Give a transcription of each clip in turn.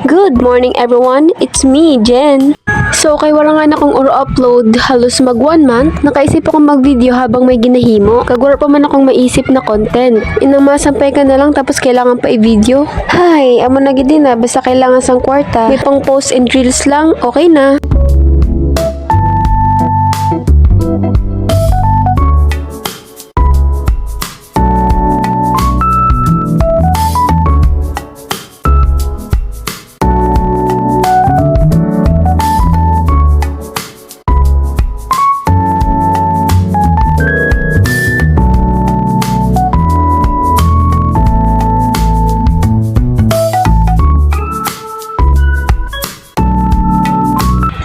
Good morning everyone, it's me, Jen. So kay wala nga na akong upload halos mag 1 month, nakaisip akong mag-video habang may ginahimo. Kagwara pa man akong maisip na content. Inang masampay ka na lang tapos kailangan pa i-video. Hay, amo na gid na basta kailangan sang kwarta. May pang post and reels lang, okay na.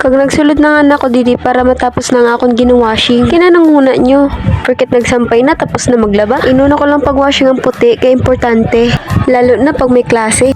Kag nagsulod na nga ako didi para matapos na nga akong ginawashing. Kinananguna nyo. Porket nagsampay na tapos na maglaba. Inuna ko lang pagwashing ang puti kaya importante. Lalo na pag may klase.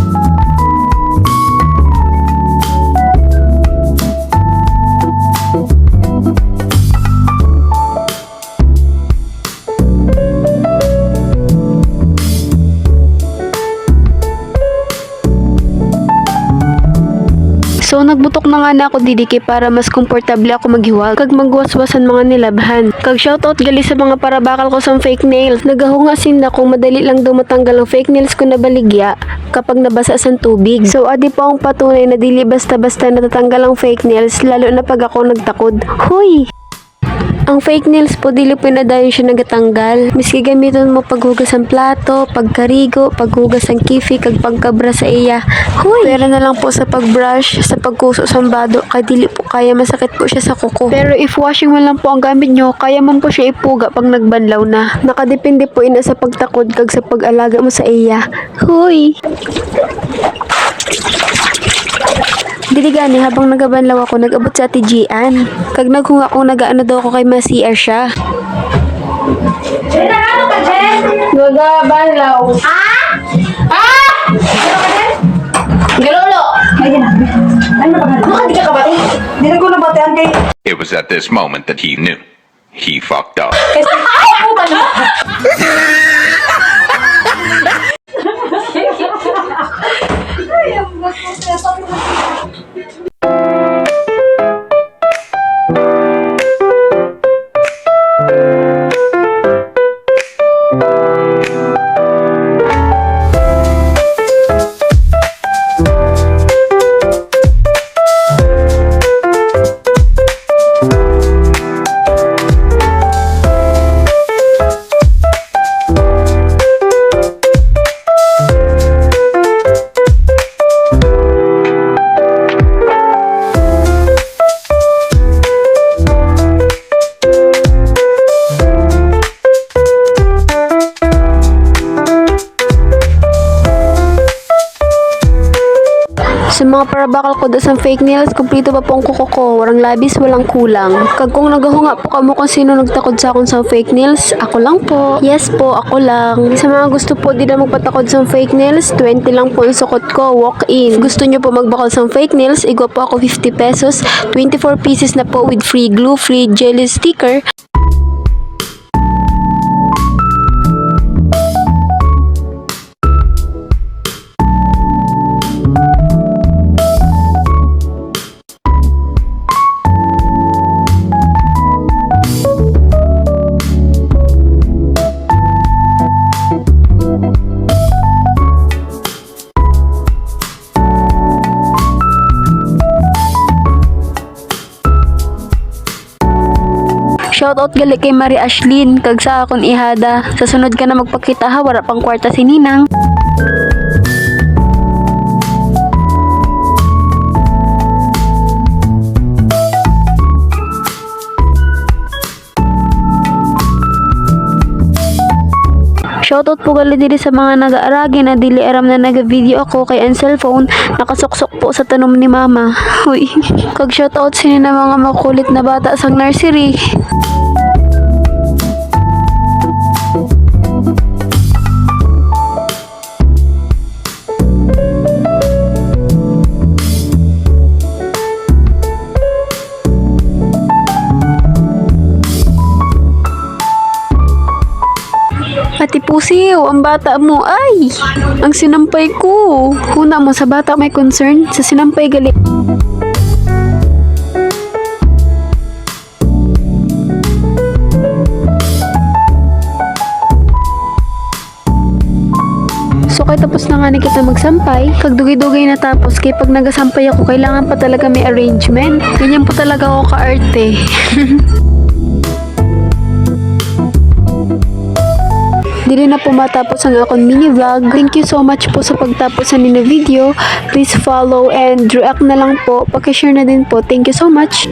So nagbutok na nga na ako didiki para mas komportable ako maghiwag kag magwaswasan mga nilabahan. Kag shoutout gali sa mga parabakal ko sa fake nails. Nagahungasin na kung madali lang daw matanggal ang fake nails ko na baligya kapag nabasa sa tubig. So adi pa akong patunay na dili basta-basta natatanggal ang fake nails lalo na pag ako nagtakod. Hoy! Ang fake nails po dili pinadayon siya nagatanggal. Miski gamiton mo paghugas ang plato, pagkarigo, paghugas ang kifi, kag pagkabra sa iya. Hoy! Pero na lang po sa pagbrush, sa pagkuso sa bado, kay dili po kaya masakit po siya sa kuko. Pero if washing man lang po ang gamit nyo, kaya man po siya ipuga pag nagbanlaw na. Nakadepende po ina sa pagtakod kag sa pag-alaga mo sa iya. Hoy! Dili gani habang nagabanlaw ako nag-abot sa Ate Gian. Kag naghunga kung nagaano daw ako kay ma-CR siya. Jen, ano ka, Jen? Nagabanlaw. Ah? Ah! Ano ka, Jen? Galolo! Ayan na. Ano ba? Ano ka ba? Hindi na ko nabatean kay... It was at this moment that he knew. He fucked up. Kasi... Ay! Ano ba na? Ay, ang Sa mga parabakal ko sa fake nails, kumplito pa po ang kuko ko. Walang labis, walang kulang. Kag kung nagahunga po kamo kung sino nagtakod sa akong sa fake nails, ako lang po. Yes po, ako lang. Sa mga gusto po di na magpatakod sa fake nails, 20 lang po ang sukot ko, walk in. Gusto nyo po magbakal sa fake nails, igwa po ako 50 pesos, 24 pieces na po with free glue, free jelly sticker. Shoutout gali kay Marie Ashlyn, kag sa akon ihada. Sa sunod ka na magpakita ha, wala pang kwarta si Ninang. Shoutout po gali diri sa mga nag-aaragi na dili aram na naga-video ako kay ang cellphone nakasuksok po sa tanom ni mama. Uy, kag shoutout sini na mga makulit na bata sang nursery. Pusiw, ang bata mo. Ay! Ang sinampay ko. Huna mo sa bata may concern. Sa sinampay gali. So kay tapos na nga ni kita magsampay, kag dugay-dugay na tapos kay pag nagasampay ako kailangan pa talaga may arrangement. Ganyan po talaga ako ka-arte. Dili na po matapos ang akong mini vlog. Thank you so much po sa pagtapos sa nina video. Please follow and react na lang po. Paki-share na din po. Thank you so much.